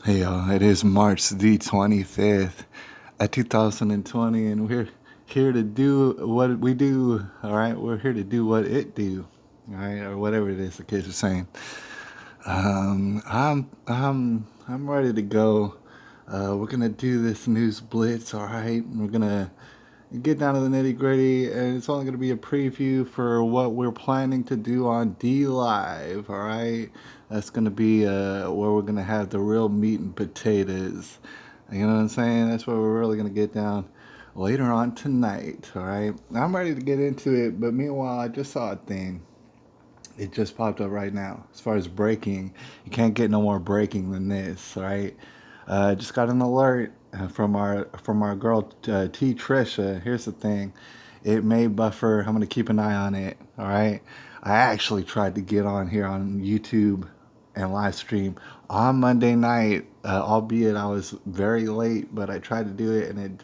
Hey y'all, it is March the 25th, 2020, and we're here to do what we do, alright? We're here to do what it do, alright? Or whatever it is the kids are saying. I'm ready to go. We're gonna do this news blitz, alright? We're gonna get down to the nitty gritty, and it's only gonna be a preview for what we're planning to do on D Live, alright? That's gonna be where we're gonna have the real meat and potatoes. You know what I'm saying? That's where we're really gonna get down later on tonight, alright? I'm ready to get into it, but meanwhile, I just saw a thing. It just popped up right now. As far as breaking, you can't get no more breaking than this, all right? Just got an alert from our girl T Trisha. Here's the thing, it may buffer. I'm gonna keep an eye on it. All right. I actually tried to get on here on YouTube and live stream on Monday night, albeit I was very late, but I tried to do it and it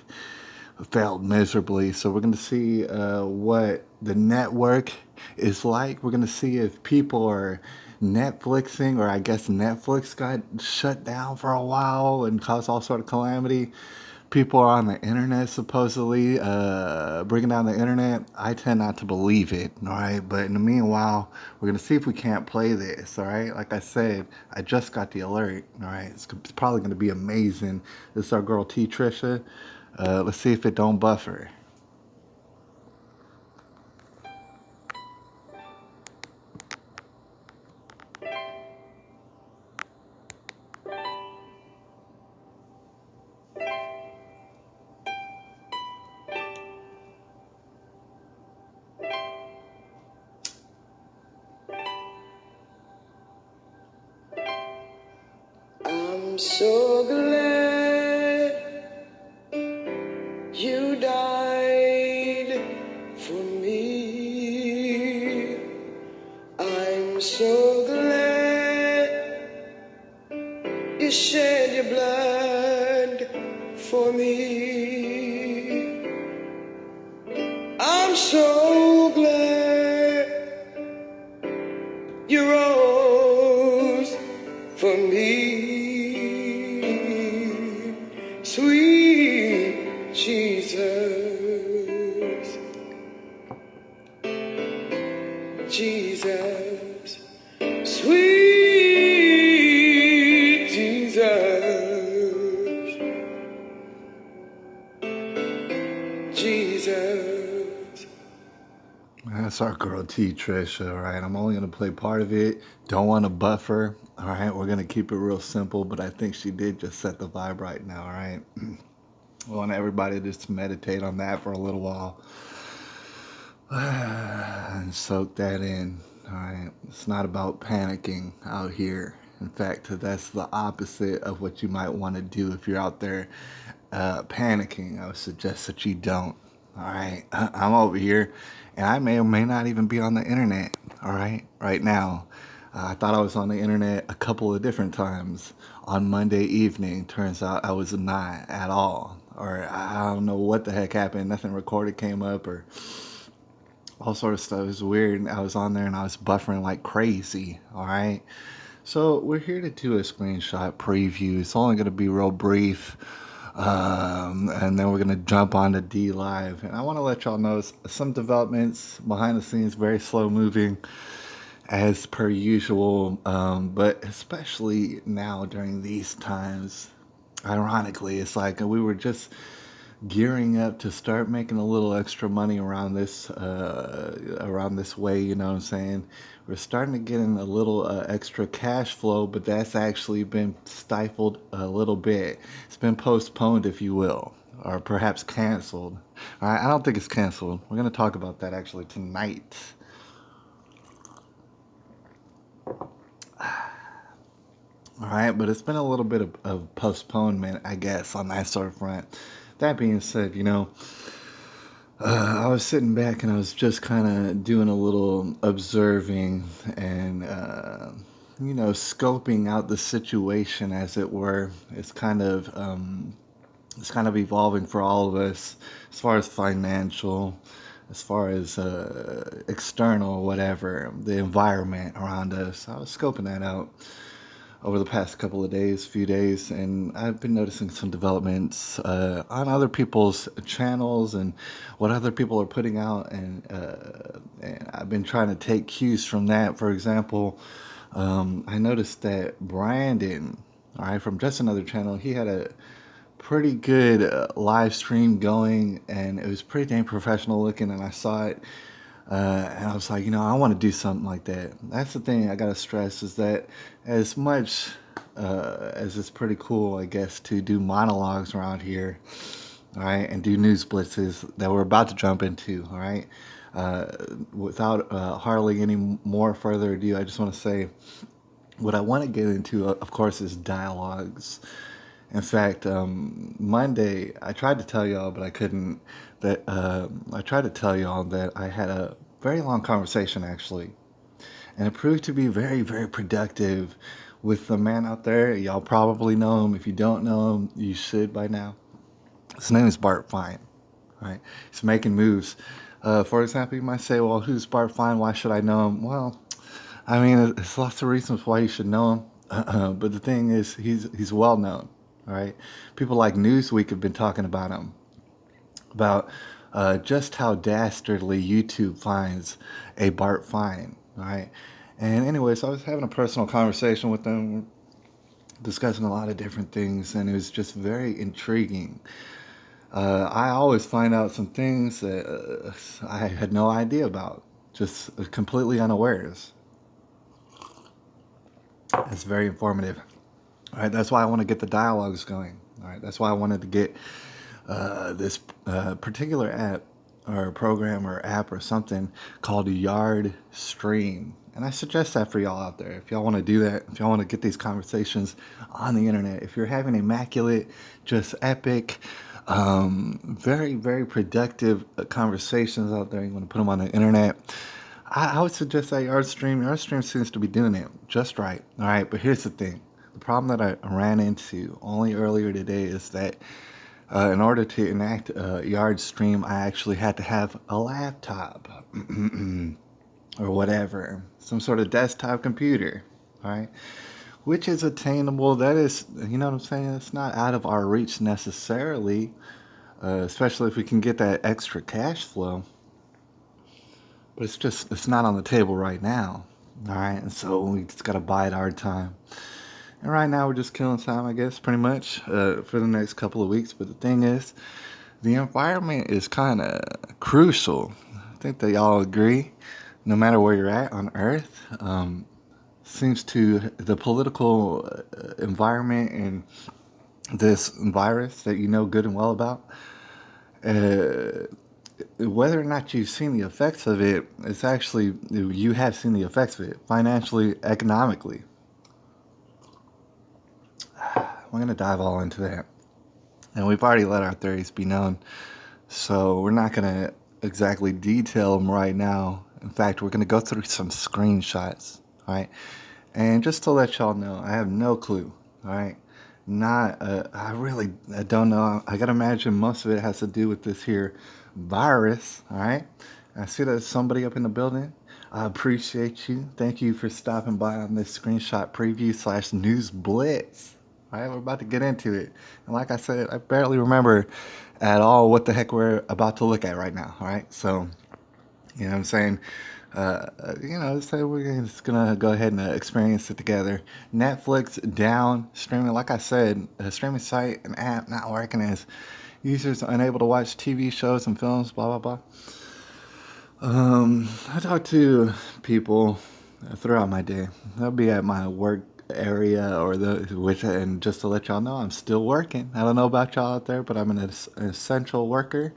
failed miserably. So we're going to see what the network is like. We're going to see if people are Netflixing, or I guess Netflix got shut down for a while and caused all sort of calamity. People are on the internet supposedly bringing down the internet. I tend not to believe it, all right? But in the meanwhile, we're going to see if we can't play this, all right? Like I said, I just got the alert, all right? It's probably going to be amazing. This is our girl T Trisha. Let's see if it don't buffer. I'm so glad you died for me. I'm so glad you shed your blood for me. I'm so glad you rose for me. Sweet Jesus, Jesus, sweet Jesus, Jesus. That's our girl T Trisha, all right? I'm only going to play part of it. Don't want to buffer, all right? We're going to keep it real simple, but I think she did just set the vibe right now, all right? I want everybody just to meditate on that for a little while and soak that in, all right? It's not about panicking out here. In fact, that's the opposite of what you might want to do if you're out there panicking. I would suggest that you don't. All right, I'm over here, and I may or may not even be on the internet. All right now. I thought I was on the internet a couple of different times on Monday evening. Turns out I was not at all. Or I don't know what the heck happened. Nothing recorded came up, or all sort of stuff. It was weird. I was on there and I was buffering like crazy. All right. So we're here to do a screenshot preview. It's only going to be real brief. And then we're going to jump on to D Live. And I want to let y'all know some developments behind the scenes, very slow moving as per usual. But especially now during these times, ironically, it's like we were just gearing up to start making a little extra money around this way, you know what I'm saying? We're starting to get in a little extra cash flow, but that's actually been stifled a little bit. It's been postponed, if you will, or perhaps canceled. All right, I don't think it's canceled. We're going to talk about that actually tonight. All right, but it's been a little bit of postponement, I guess, on that sort of front. That being said, I was sitting back and I was just kind of doing a little observing and, scoping out the situation, as it were. It's kind of evolving for all of us, as far as financial, as far as external, whatever, the environment around us. I was scoping that out. over the past couple of days, few days, and I've been noticing some developments on other people's channels and what other people are putting out, and I've been trying to take cues from that. For example, I noticed that Brandon, all right, from just another channel, he had a pretty good live stream going, and it was pretty dang professional looking, and I saw it. And I was like, I want to do something like that. That's the thing I gotta stress is that as much as it's pretty cool, I guess, to do monologues around here, all right, and do news blitzes that we're about to jump into, all right. Without hardly any more further ado, I just want to say what I want to get into, of course, is dialogues. In fact, Monday I tried to tell y'all, but I couldn't. That I tried to tell y'all that I had a very long conversation actually, and it proved to be very, very productive with the man out there. Y'all probably know him. If you don't know him, you should by now. His name is Bart Fine. Right? He's making moves. For example, you might say, "Well, who's Bart Fine? Why should I know him?" Well, I mean, there's lots of reasons why you should know him. But the thing is, he's well known. All right, people like Newsweek have been talking about him, about just how dastardly YouTube finds a Bart Fine. All right, and anyway, so I was having a personal conversation with them, discussing a lot of different things, and it was just very intriguing. I always find out some things that I had no idea about, just completely unawares. It's very informative. All right, that's why I want to get the dialogues going. All right, that's why I wanted to get this particular app or program or app or something called Yard Stream. And I suggest that for y'all out there. If y'all want to do that, if y'all want to get these conversations on the internet, if you're having immaculate, just epic, very, very productive conversations out there, you want to put them on the internet, I would suggest that Yard Stream. Yard Stream seems to be doing it just right. All right, but here's the thing. The problem that I ran into only earlier today is that in order to enact a Yard Stream, I actually had to have a laptop or whatever, some sort of desktop computer, all right, which is attainable. That is, you know what I'm saying? It's not out of our reach necessarily, especially if we can get that extra cash flow. But it's not on the table right now, all right, and so we just got to bide our time. And right now we're just killing time, I guess, pretty much for the next couple of weeks. But the thing is, the environment is kind of crucial. I think they all agree, no matter where you're at on Earth. Seems to the political environment and this virus that you know good and well about, uh, whether or not you've seen the effects of it, it's actually, you have seen the effects of it financially, economically. We're going to dive all into that. And we've already let our theories be known, so we're not going to exactly detail them right now. In fact, we're going to go through some screenshots, all right? And just to let y'all know, I have no clue, all right? I don't know. I got to imagine most of it has to do with this here virus, all right? I see there's somebody up in the building. I appreciate you. Thank you for stopping by on this screenshot preview / news blitz. All right, we're about to get into it. And like I said, I barely remember at all what the heck we're about to look at right now. All right, so, you know what I'm saying? So we're just gonna go ahead and experience it together. Netflix down, streaming, like I said, a streaming site and app not working as users unable to watch TV shows and films, blah, blah, blah. I talk to people throughout my day. They'll be at my work area and just to let y'all know, I'm still working. I don't know about y'all out there, but I'm an essential worker.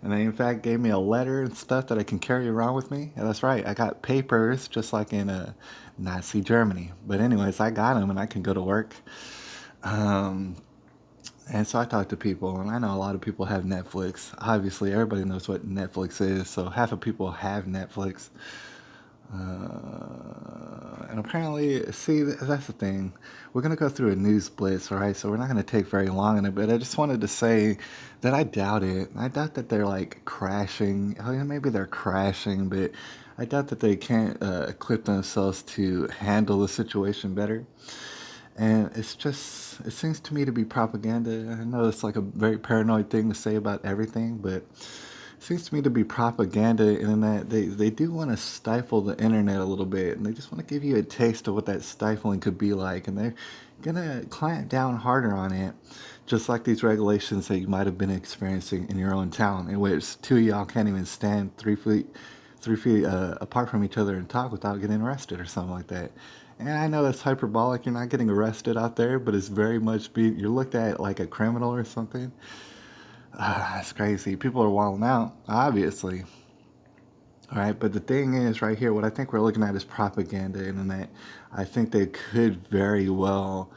And they, in fact, gave me a letter and stuff that I can carry around with me. And that's right, I got papers just like in Nazi Germany. But anyways, I got them and I can go to work. And so I talk to people, and I know a lot of people have Netflix. Obviously, everybody knows what Netflix is, so half of people have Netflix. And apparently, see, that's the thing. We're going to go through a news blitz, all right? So we're not going to take very long in it, but I just wanted to say that I doubt it. I doubt that they're like crashing. Oh, yeah, maybe they're crashing, but I doubt that they can't equip themselves to handle the situation better. And it seems to me to be propaganda. I know it's like a very paranoid thing to say about everything, but it seems to me to be propaganda in that they do want to stifle the internet a little bit, and they just want to give you a taste of what that stifling could be like, and they're gonna clamp down harder on it, just like these regulations that you might have been experiencing in your own town, in which two of y'all can't even stand 3 feet apart from each other and talk without getting arrested or something like that. And I know that's hyperbolic. You're not getting arrested out there, but it's very much you're looked at like a criminal or something. That's crazy. People are wilding out, obviously. All right, but the thing is, right here, what I think we're looking at is propaganda, and that I think they could very well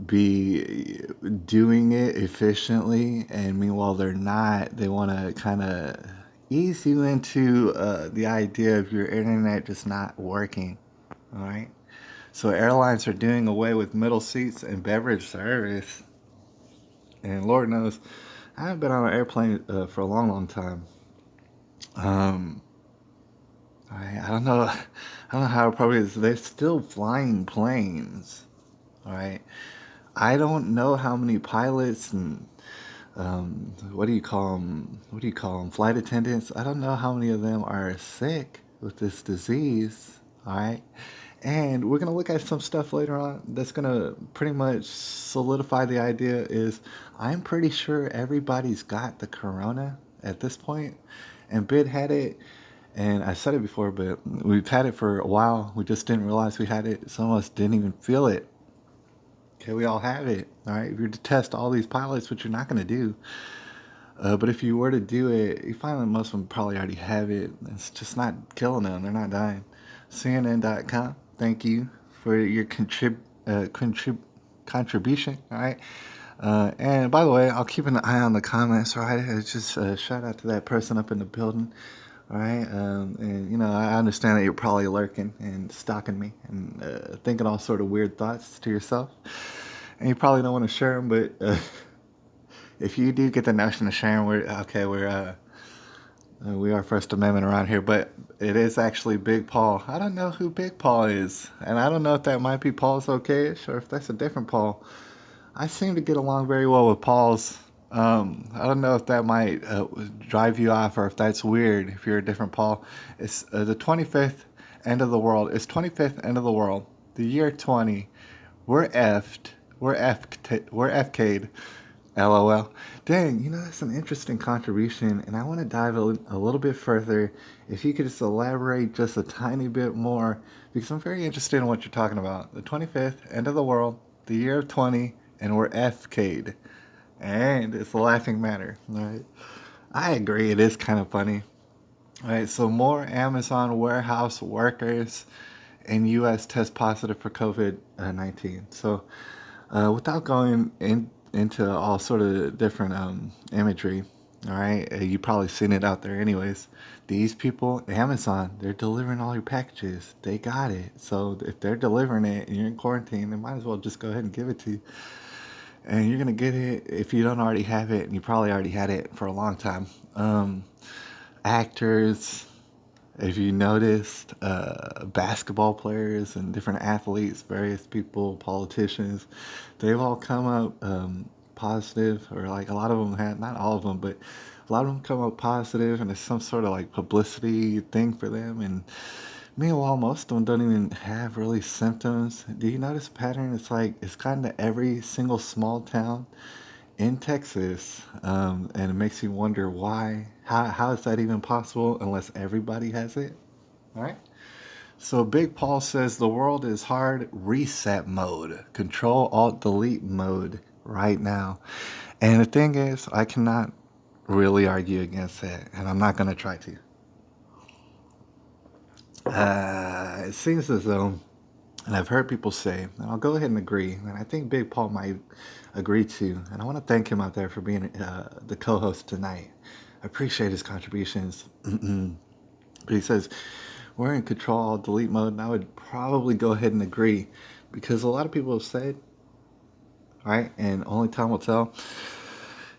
be doing it efficiently, and meanwhile they're not. They want to kind of ease you into the idea of your internet just not working. All right. So airlines are doing away with middle seats and beverage service. And Lord knows, I haven't been on an airplane for a long, long time. Um, I don't know. I don't know how appropriate it is. They're still flying planes. All right. I don't know how many pilots and what do you call them? What do you call them? Flight attendants. I don't know how many of them are sick with this disease. All right. And we're going to look at some stuff later on that's going to pretty much solidify the idea is I'm pretty sure everybody's got the corona at this point. And Bid had it, and I said it before, but we've had it for a while. We just didn't realize we had it. Some of us didn't even feel it. Okay, we all have it. All right, if you're to test all these pilots, which you're not going to do, but if you were to do it, you find that most of them probably already have it. It's just not killing them. They're not dying. CNN.com. Thank you for your contribution. All right. And by the way, I'll keep an eye on the comments. All right. Just shout out to that person up in the building. All right. And you know, I understand that you're probably lurking and stalking me and thinking all sort of weird thoughts to yourself. And you probably don't want to share them, but if you do get the notion of sharing, we are First Amendment around here, but it is actually Big Paul. I don't know who Big Paul is, and I don't know if that might be Paul's okay-ish or if that's a different Paul. I seem to get along very well with Paul's. I don't know if that might drive you off or if that's weird if you're a different Paul. It's the 25th end of the world. It's 25th end of the world. The year 20. We're effed. We're FK'd. LOL. Dang, you know, that's an interesting contribution, and I want to dive a little bit further. If you could just elaborate just a tiny bit more, because I'm very interested in what you're talking about. The 25th, end of the world, the year of 20, and we're FK'd. And it's a laughing matter, right? I agree, it is kind of funny. All right, so more Amazon warehouse workers in U.S. test positive for COVID-19. So without going into all sort of different imagery, all right, you probably seen it out there anyways. These people, Amazon, they're delivering all your packages. They got it. So if they're delivering it and you're in quarantine, they might as well just go ahead and give it to you. And you're going to get it if you don't already have it, and you probably already had it for a long time. Actors, if you noticed, basketball players and different athletes, various people, politicians, they've all come up positive, or like a lot of them had, not all of them, but a lot of them come up positive, and it's some sort of like publicity thing for them. And meanwhile, most of them don't even have really symptoms. Do you notice a pattern? It's like it's kind of every single small town in Texas, and it makes you wonder why. How is that even possible unless everybody has it? All right. So Big Paul says the world is hard reset mode, Control Alt Delete mode right now. And the thing is, I cannot really argue against that, and I'm not going to try to. It seems as though, and I've heard people say, and I'll go ahead and agree, and I think Big Paul might agree too, and I want to thank him out there for being the co-host tonight. I appreciate his contributions. But he says, we're in Control Delete mode, and I would probably go ahead and agree, because a lot of people have said, right, and only time will tell,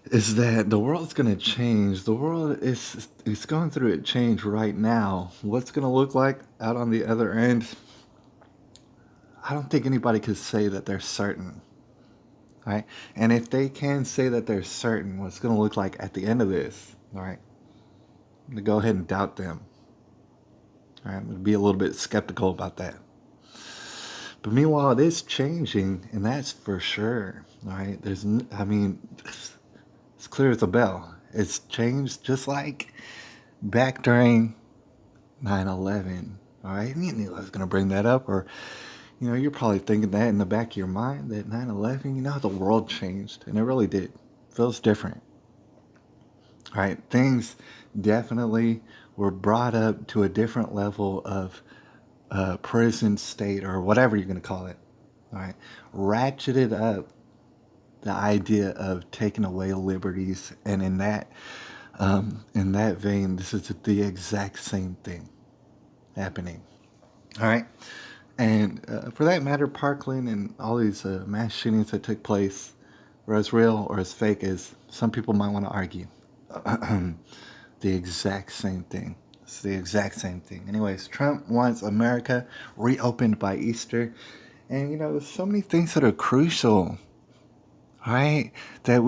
is that the world's going to change. The world is going through a change right now. What's going to look like out on the other end, I don't think anybody could say that they're certain, right? And if they can say that they're certain, what's going to look like at the end of this, all right? I'm going to go ahead and doubt them. All right, I'm going to be a little bit skeptical about that. But meanwhile, it is changing, and that's for sure. All right, I mean, it's clear as a bell. It's changed just like back during 9/11. All right, and you knew I was going to bring that up, or you're probably thinking that in the back of your mind that 9/11. The world changed, and it really did. Feels different. All right, things definitely were brought up to a different level of prison state or whatever you're going to call it. All right, ratcheted up the idea of taking away liberties, and in that vein, this is the exact same thing happening. All right, and for that matter, Parkland and all these mass shootings that took place were as real or as fake as some people might want to argue. The exact same thing. It's the exact same thing. Anyways, Trump wants America reopened by Easter. And, there's so many things that are crucial, right? That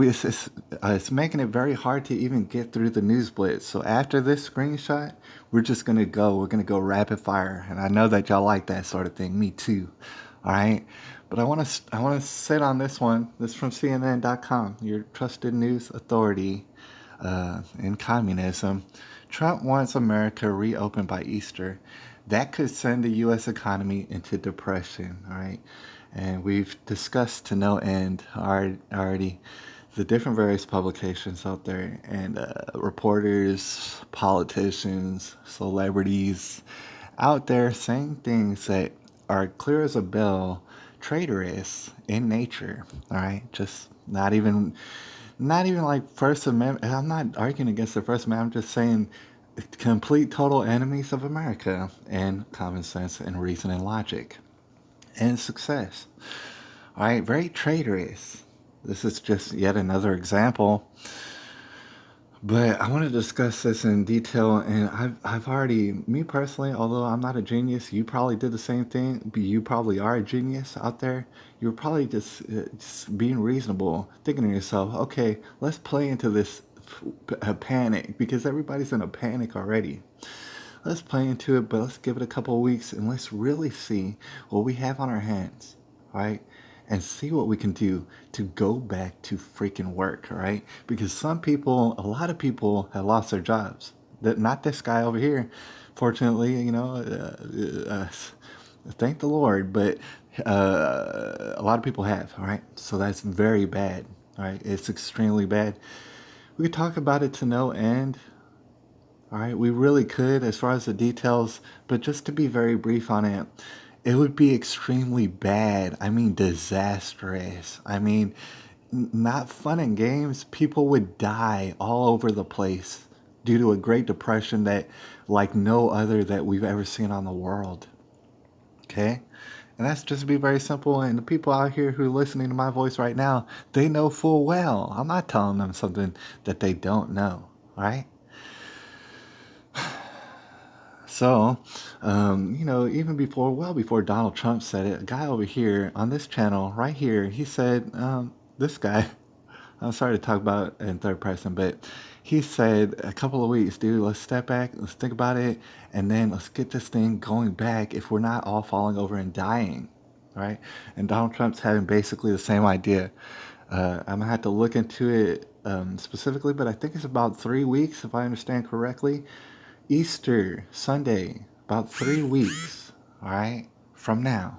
it's making it very hard to even get through the news blitz. So after this screenshot, we're going to go rapid fire. And I know that y'all like that sort of thing. Me too. All right. But I want to sit on this one. This is from CNN.com, your trusted news authority in communism. Trump wants America reopened by Easter. That could send the U.S. economy into depression, all right? And we've discussed to no end already the different various publications out there and reporters, politicians, celebrities out there saying things that are clear as a bell, traitorous in nature, all right? Just not even like First Amendment. I'm not arguing against the First Amendment. I'm just saying complete total enemies of America and common sense and reason and logic and success. All right, very traitorous. This is just yet another example. But I want to discuss this in detail, and I've already, me personally, although I'm not a genius, you probably did the same thing. But you probably are a genius out there. You're probably just being reasonable, thinking to yourself, okay, let's play into this panic because everybody's in a panic already. Let's play into it, but let's give it a couple of weeks and let's really see what we have on our hands, right? And see what we can do to go back to freaking work, right? Because a lot of people have lost their jobs. Not this guy over here, fortunately, thank the Lord, but a lot of people have, all right? So that's very bad, all right? It's extremely bad. We could talk about it to no end, all right? We really could as far as the details, but just to be very brief on it, it would be extremely bad. I mean, disastrous. I mean, not fun and games. People would die all over the place due to a Great Depression that, like no other that we've ever seen on the world. Okay? And that's just to be very simple. And the people out here who are listening to my voice right now, they know full well. I'm not telling them something that they don't know. Right? So, even well before Donald Trump said it, a guy over here on this channel, right here, he said, this guy, I'm sorry to talk about in third person, but he said a couple of weeks, dude, let's step back, let's think about it, and then let's get this thing going back if we're not all falling over and dying, right? And Donald Trump's having basically the same idea. I'm going to have to look into it specifically, but I think it's about 3 weeks, if I understand correctly. Easter Sunday, about 3 weeks, all right, from now.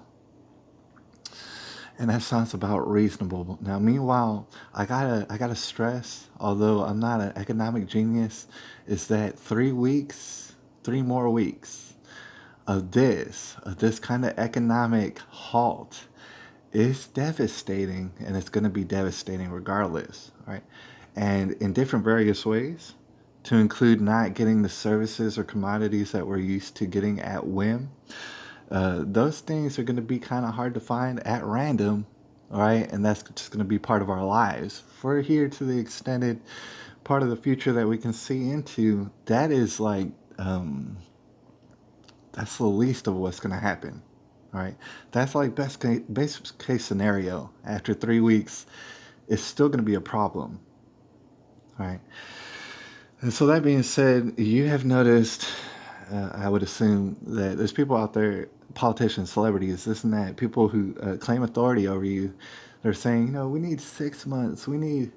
And that sounds about reasonable. Now, meanwhile, I gotta stress, although I'm not an economic genius, is that 3 weeks, 3 more weeks of this kind of economic halt is devastating, and it's going to be devastating regardless, right? And in different various ways, to include not getting the services or commodities that we're used to getting at whim. Those things are going to be kind of hard to find at random, all right? And that's just going to be part of our lives. If we're here to the extended part of the future that we can see into, that is like, that's the least of what's going to happen, All right, that's like best case scenario. After 3 weeks, it's still going to be a problem. All right. And so that being said, you have noticed, I would assume that there's people out there, politicians, celebrities, this and that, people who claim authority over you. They're saying, we need 6 months, we need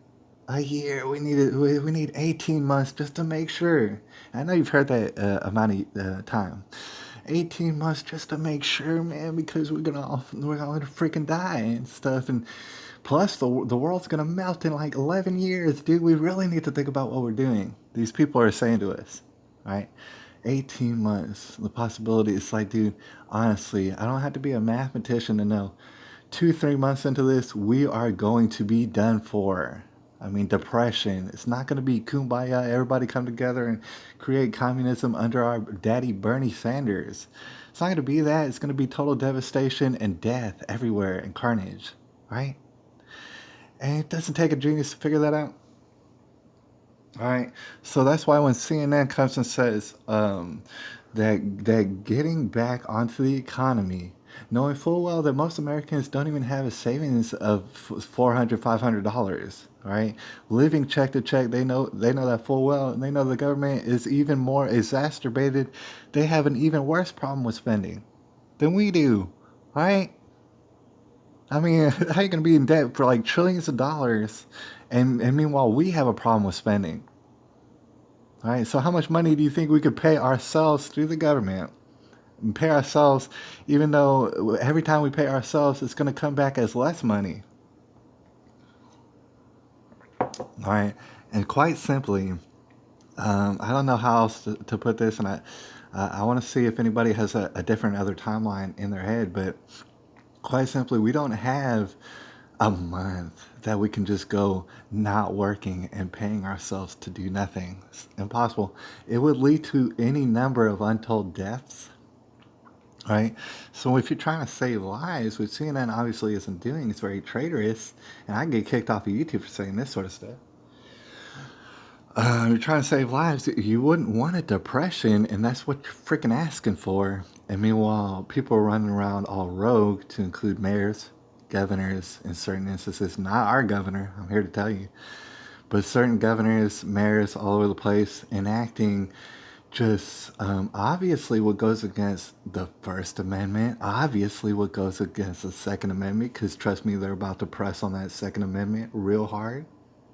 a year, we need 18 months just to make sure. I know you've heard that amount of time. 18 months just to make sure, man, because we're gonna freaking die and stuff. And plus, the world's gonna melt in like 11 years, dude. We really need to think about what we're doing. These people are saying to us, right? 18 months. The possibility is like, dude, honestly, I don't have to be a mathematician to know. 2, 3 months into this, we are going to be done for. I mean, depression. It's not going to be kumbaya, everybody come together and create communism under our daddy Bernie Sanders. It's not going to be that. It's going to be total devastation and death everywhere and carnage, right? And it doesn't take a genius to figure that out. All right. So that's why when CNN comes and says that getting back onto the economy, knowing full well that most Americans don't even have a savings of $400, $500, right? Living check to check, they know that full well, and they know the government is even more exacerbated. They have an even worse problem with spending than we do, right? I mean, how are you going to be in debt for like trillions of dollars, and meanwhile we have a problem with spending? All right, so how much money do you think we could pay ourselves through the government and pay ourselves, even though every time we pay ourselves, it's going to come back as less money? All right, and quite simply, I don't know how else to put this, and I want to see if anybody has a different other timeline in their head, but quite simply, we don't have a month that we can just go not working and paying ourselves to do nothing. It's impossible. It would lead to any number of untold deaths, right? So if you're trying to save lives, which CNN obviously isn't doing, it's very traitorous, and I get kicked off of YouTube for saying this sort of stuff. You're trying to save lives, you wouldn't want a depression, and that's what you're freaking asking for. And meanwhile, people are running around all rogue, to include mayors, governors, in certain instances. Not our governor, I'm here to tell you, but certain governors, mayors all over the place enacting just obviously what goes against the First Amendment, obviously what goes against the Second Amendment, because trust me, they're about to press on that Second Amendment real hard.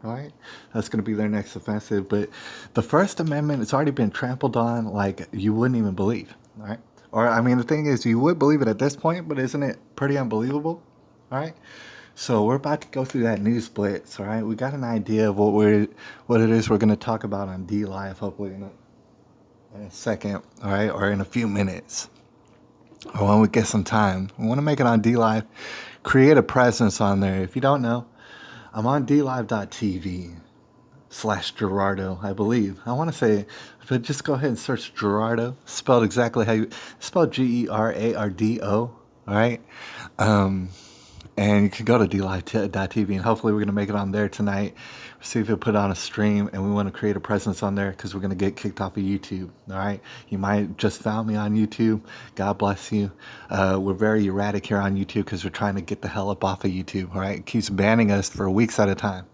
All right, that's going to be their next offensive. But the First Amendment, it's already been trampled on like you wouldn't even believe. All right, or I mean, the thing is, you would believe it at this point, but isn't it pretty unbelievable? All right. So we're about to go through that news blitz. All right, we got an idea of what it is we're going to talk about on D Live, hopefully in a second. All right, or in a few minutes, or when we get some time. We want to make it on D Live. Create a presence on there. If you don't know, I'm on dlive.tv/Gerardo, I believe. I want to say, but just go ahead and search Gerardo, spelled exactly how you spelled Gerardo. All right. And you can go to dlive.tv, and hopefully we're going to make it on there tonight. See if we put on a stream, and we want to create a presence on there because we're going to get kicked off of YouTube. All right, you might just found me on YouTube. God bless you. We're very erratic here on YouTube because we're trying to get the hell up off of YouTube. All right, it keeps banning us for weeks at a time.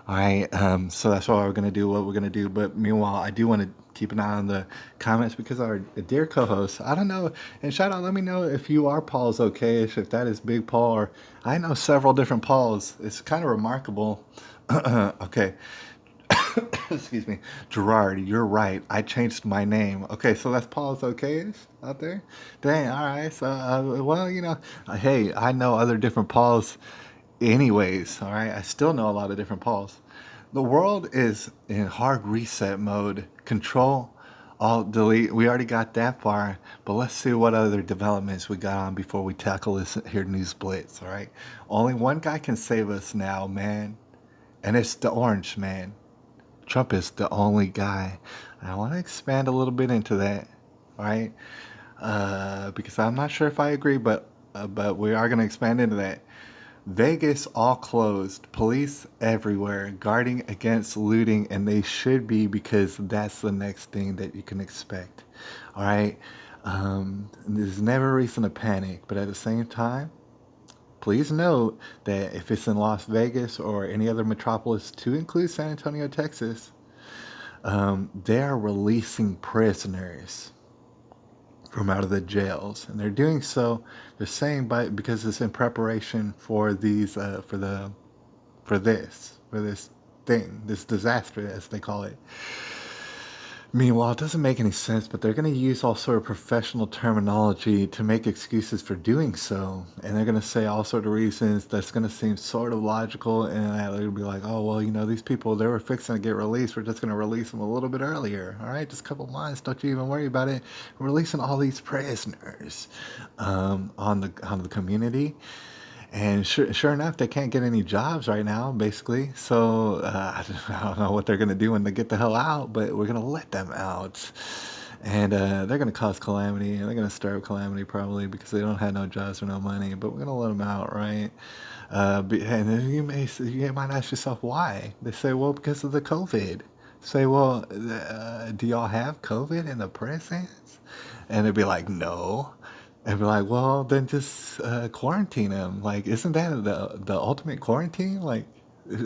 All right, so that's why we're going to do what we're going to do. But meanwhile, I do want to keep an eye on the comments because our dear co-host, I don't know, and shout out, let me know if you are Paul's okay-ish, if that is Big Paul, or I know several different Pauls. It's kind of remarkable. Okay. Excuse me. Gerard, you're right. I changed my name. Okay, so that's Paul's okay-ish out there? Dang, all right. So, well, hey, I know other different Pauls anyways, all right? I still know a lot of different Pauls. The world is in hard reset mode. Control, Alt, Delete. We already got that far, but let's see what other developments we got on before we tackle this here news blitz, all right? Only one guy can save us now, man, and it's the orange man. Trump is the only guy. I want to expand a little bit into that, all right? Because I'm not sure if I agree, but we are going to expand into that. Vegas all closed, police everywhere, guarding against looting, and they should be because that's the next thing that you can expect. All right. There's never a reason to panic, but at the same time, please note that if it's in Las Vegas or any other metropolis, to include San Antonio, Texas, they are releasing prisoners from out of the jails, and they're doing so. They're saying because it's in preparation for these for this thing, this disaster as they call it. Meanwhile, it doesn't make any sense, but they're going to use all sort of professional terminology to make excuses for doing so. And they're going to say all sort of reasons that's going to seem sort of logical. And they'll be like, oh, well, these people, they were fixing to get released. We're just going to release them a little bit earlier. All right, just a couple months. Don't you even worry about it. We're releasing all these prisoners on the community. And sure enough, they can't get any jobs right now, basically. So I don't know what they're going to do when they get the hell out, but we're going to let them out. And they're going to cause calamity, and they're going to stir up calamity probably because they don't have no jobs or no money, but we're going to let them out, right? And then you might ask yourself why. They say, well, because of the COVID. Say, well, do y'all have COVID in the prisons? And they'd be like, no. And be like, well, then just quarantine them. Like, isn't that the ultimate quarantine? Like,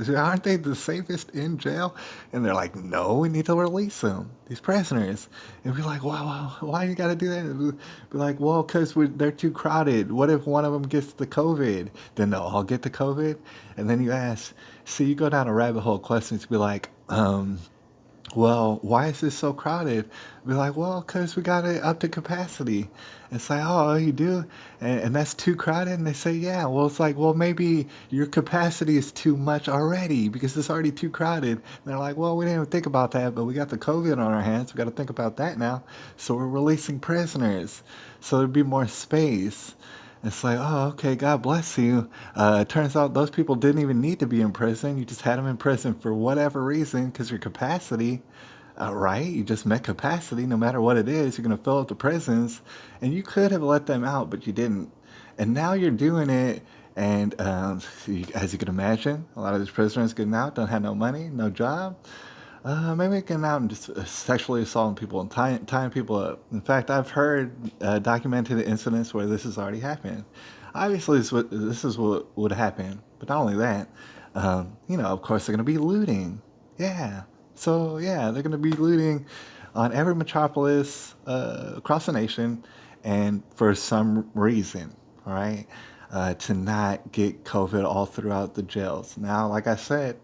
aren't they the safest in jail? And they're like, no, we need to release them, these prisoners. And be like, wow, why you got to do that? And be like, well, because they're too crowded. What if one of them gets the COVID? Then they'll all get the COVID. And then you ask, see, you go down a rabbit hole of questions to be like, well, why is this so crowded? Be like, well, because we got it up to capacity. It's like, oh, you do? And that's too crowded? And they say, yeah. Well, it's like, well, maybe your capacity is too much already because it's already too crowded. And they're like, well, we didn't even think about that, but we got the COVID on our hands. We got to think about that now. So we're releasing prisoners. So there'd be more space. It's like, oh, okay, God bless you. It turns out those people didn't even need to be in prison. You just had them in prison for whatever reason because your capacity, right? You just met capacity. No matter what it is, you're going to fill up the prisons. And you could have let them out, but you didn't. And now you're doing it. And as you can imagine, a lot of these prisoners getting out don't have no money, no job. Maybe getting out and just sexually assaulting people and tying people up. In fact, I've heard documented incidents where this has already happened. Obviously, this is what would happen. But not only that, of course, they're going to be looting. Yeah. So, yeah, they're going to be looting on every metropolis across the nation and for some reason, all right, to not get COVID all throughout the jails. Now, like I said,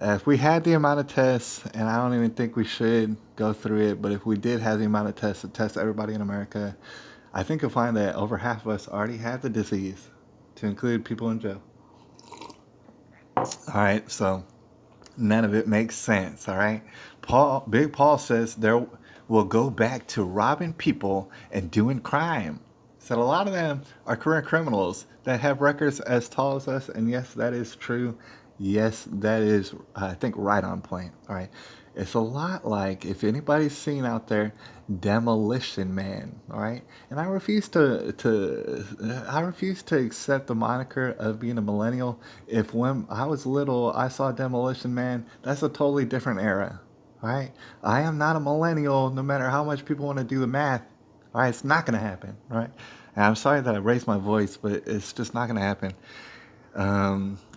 if we had the amount of tests, and I don't even think we should go through it, but if we did have the amount of tests to test everybody in America, I think you'll find that over half of us already have the disease, to include people in jail. All right, so none of it makes sense, all right? Big Paul says there will go back to robbing people and doing crime. Said a lot of them are career criminals that have records as tall as us, and yes, that is true. Yes, that is, I think, right on point. All right. It's a lot like, if anybody's seen out there, Demolition Man. All right. And I refuse to accept the moniker of being a millennial. If when I was little, I saw Demolition Man, that's a totally different era. All right. I am not a millennial, no matter how much people want to do the math. All right. It's not going to happen. All right. And I'm sorry that I raised my voice, but it's just not going to happen.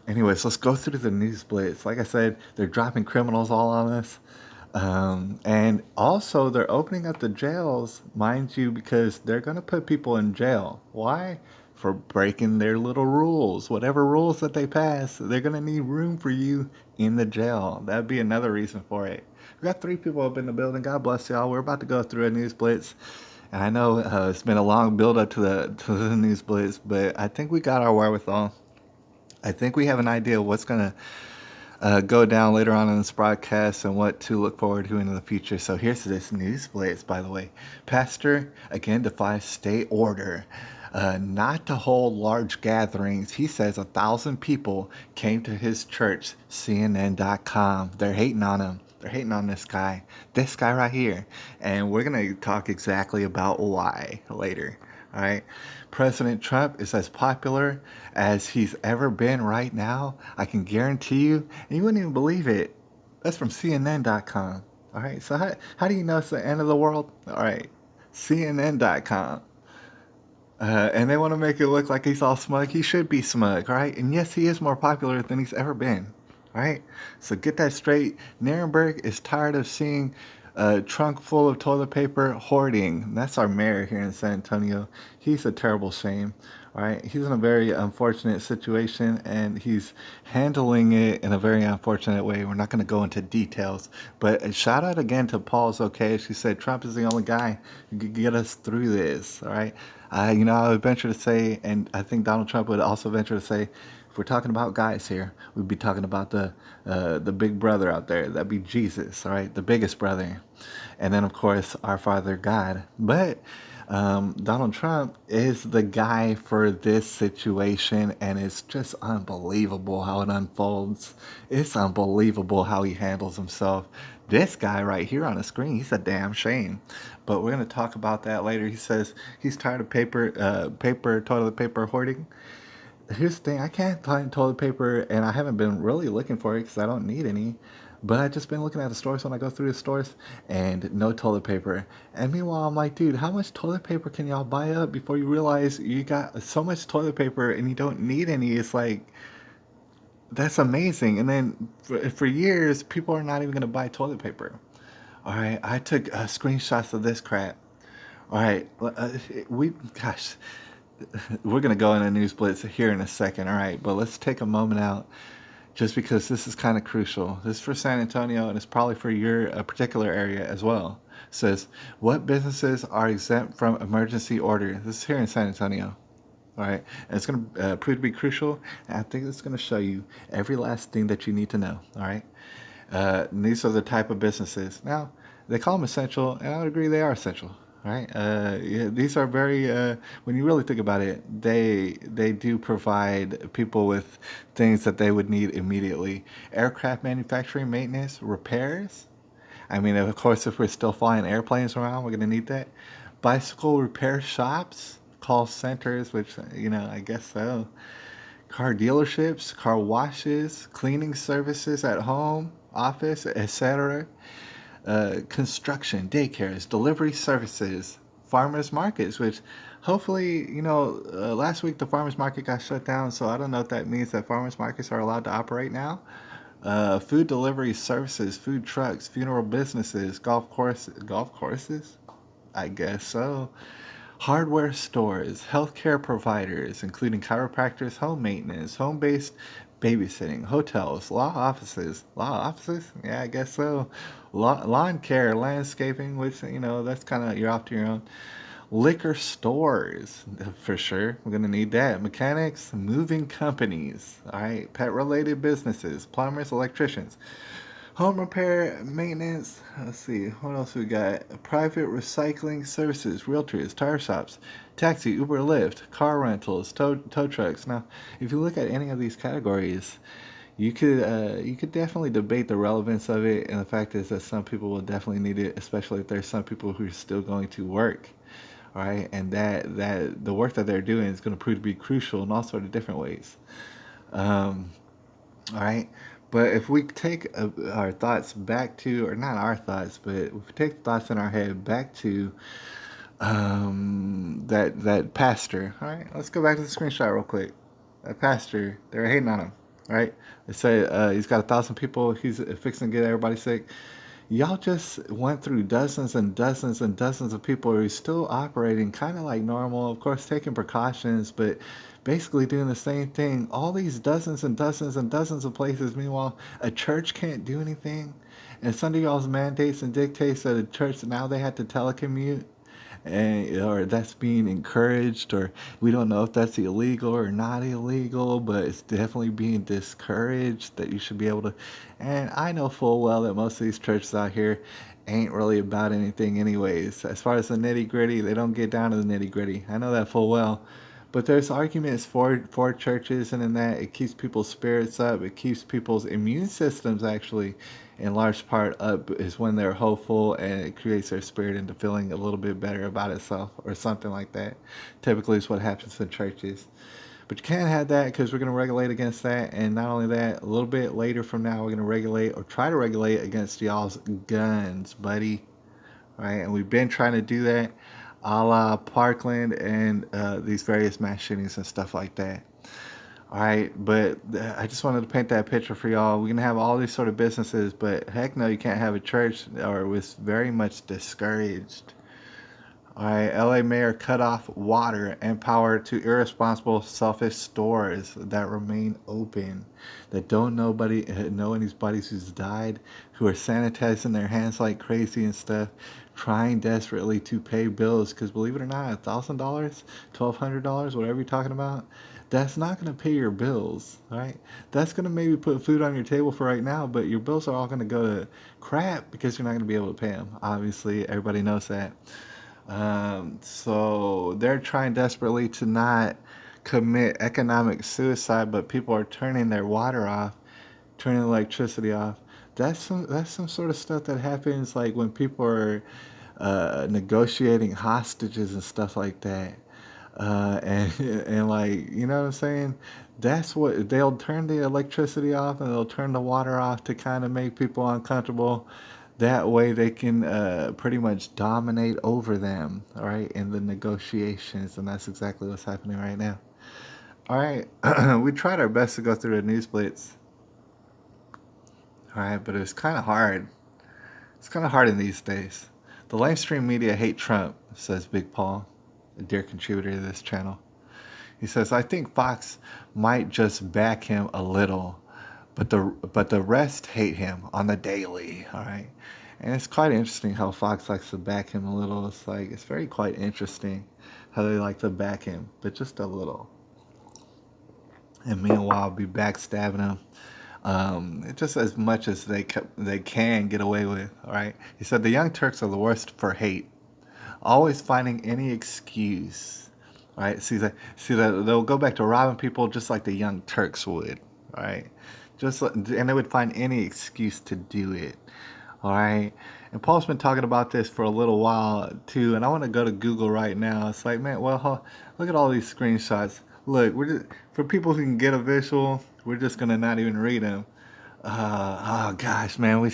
Anyways, let's go through the news blitz. Like I said, they're dropping criminals all on us. And also, they're opening up the jails, mind you, because they're going to put people in jail. Why? For breaking their little rules. Whatever rules that they pass, they're going to need room for you in the jail. That'd be another reason for it. We got 3 people up in the building. God bless y'all. We're about to go through a news blitz. And I know it's been a long build up to the news blitz, but I think we got our wherewithal. I think we have an idea of what's going to go down later on in this broadcast and what to look forward to in the future. So here's this news blitz, by the way. Pastor, again, defies state order not to hold large gatherings. He says 1,000 people came to his church, CNN.com. They're hating on him. They're hating on this guy right here. And we're going to talk exactly about why later. All right. President Trump is as popular as he's ever been right now. I can guarantee you, and you wouldn't even believe it. That's from CNN.com. All right. So how do you know it's the end of the world? All right. CNN.com. And they want to make it look like he's all smug. He should be smug, right? And yes, he is more popular than he's ever been, right? So get that straight. Nirenberg is tired of seeing a trunk full of toilet paper hoarding. That's our mayor here in San Antonio. He's a terrible shame, right? He's in a very unfortunate situation and he's handling it in a very unfortunate way. We're not going to go into details, but a shout out again to Paul's okay. She said Trump is the only guy who could get us through this, all right? I would venture to say, and I think Donald Trump would also venture to say, if we're talking about guys here, we'd be talking about the big brother out there. That'd be Jesus, all right, the biggest brother, and then of course our Father God. But Donald Trump is the guy for this situation, and it's just unbelievable how it unfolds. It's unbelievable how he handles himself. This guy right here on the screen, he's a damn shame. But we're gonna talk about that later. He says he's tired of toilet paper hoarding. Here's the thing: I can't find toilet paper, and I haven't been really looking for it because I don't need any. But I've just been looking at the stores when I go through the stores, and no toilet paper. And meanwhile, I'm like, dude, how much toilet paper can y'all buy up before you realize you got so much toilet paper and you don't need any? It's like that's amazing. And then for years, people are not even gonna buy toilet paper. All right, I took screenshots of this crap. All right, gosh, we're gonna go in a news blitz here in a second. All right, but let's take a moment out just because this is kind of crucial. This is for San Antonio and it's probably for your particular area as well. It says what businesses are exempt from emergency order. This is here in San Antonio. All right, and it's going to prove to be crucial. And I think it's going to show you every last thing that you need to know. All right, and these are the type of businesses. Now, they call them essential, and I would agree they are essential. Right? Yeah, these are very. When you really think about it, they do provide people with things that they would need immediately. Aircraft manufacturing, maintenance, repairs. I mean, of course, if we're still flying airplanes around, we're gonna need that. Bicycle repair shops, call centers, which I guess so. Car dealerships, car washes, cleaning services at home, office, etc. Construction, daycares, delivery services, farmers markets, which hopefully, last week the farmers market got shut down, so I don't know if that means that farmers markets are allowed to operate now. Food delivery services, food trucks, funeral businesses, golf courses, I guess so. Hardware stores, healthcare providers, including chiropractors, home maintenance, home based babysitting, hotels, law offices, yeah, I guess so. Lawn care, landscaping, which, that's kind of, you're off to your own. Liquor stores, for sure. We're going to need that. Mechanics, moving companies, all right. Pet related businesses, plumbers, electricians. Home repair, maintenance. Let's see, what else we got? Private recycling services, realtors, tire shops, taxi, Uber, Lyft, car rentals, tow trucks. Now, if you look at any of these categories, you could definitely debate the relevance of it, and the fact is that some people will definitely need it, especially if there's some people who are still going to work, right? And that the work that they're doing is going to prove to be crucial in all sort of different ways. Um, all right. But if we take our thoughts back to, or not our thoughts, but if we take thoughts in our head back to that pastor. All right, let's go back to the screenshot real quick. That pastor, they're hating on him. All right, they say he's got 1,000 people. He's fixing to get everybody sick. Y'all just went through dozens and dozens and dozens of people who are still operating kind of like normal, of course, taking precautions, but basically doing the same thing. All these dozens and dozens and dozens of places. Meanwhile, a church can't do anything. And some of y'all's mandates and dictates that a church now they have to telecommute and or that's being encouraged, or we don't know if that's illegal or not illegal, but it's definitely being discouraged that you should be able to. And I know full well that most of these churches out here ain't really about anything anyways. As far as the nitty gritty, they don't get down to the nitty gritty. I know that full well. But there's arguments for churches, and in that it keeps people's spirits up. It keeps people's immune systems actually, in large part, up is when they're hopeful, and it creates their spirit into feeling a little bit better about itself or something like that. Typically, is what happens in churches. But you can't have that because we're going to regulate against that, and not only that, a little bit later from now, we're going to regulate or try to regulate against y'all's guns, buddy. Right, and we've been trying to do that. a la Parkland and these various mass shootings and stuff like that. All right, but I just wanted to paint that picture for y'all. We can have all these sort of businesses, but heck no, you can't have a church, or it was very much discouraged. All right, LA mayor cut off water and power to irresponsible, selfish stores that remain open, that don't know anybody who's died, who are sanitizing their hands like crazy and stuff, trying desperately to pay bills. Because believe it or not, $1,000, $1,200, whatever you're talking about, that's not going to pay your bills, right? That's going to maybe put food on your table for right now, but your bills are all going to go to crap because you're not going to be able to pay them. Obviously, everybody knows that. So they're trying desperately to not commit economic suicide, but people are turning their water off, turning electricity off. That's some sort of stuff that happens like when people are negotiating hostages and stuff like that. And like you know what I'm saying? That's what they'll turn the electricity off and they'll turn the water off to kind of make people uncomfortable. That way they can pretty much dominate over them, all right, in the negotiations, and that's exactly what's happening right now. All right, we tried our best to go through the news blitz, all right, but it's kind of hard. It's kind of hard in these days. The mainstream media hate Trump, says Big Paul, a dear contributor to this channel. He says, I think Fox might just back him a little, but the rest hate him on the daily. All right, and it's quite interesting how Fox likes to back him a little. It's like it's very quite interesting how they like to back him, but just a little. And meanwhile, be backstabbing him. Just as much as they can get away with. All right. He said the Young Turks are the worst for hate, always finding any excuse. All right. See that they'll go back to robbing people just like the Young Turks would. All right. And they would find any excuse to do it. All right. And Paul's been talking about this for a little while too. And I want to go to Google right now. It's like, man, well, look at all these screenshots. Look, for people who can get a visual, we're just gonna not even read them. Oh gosh, man, we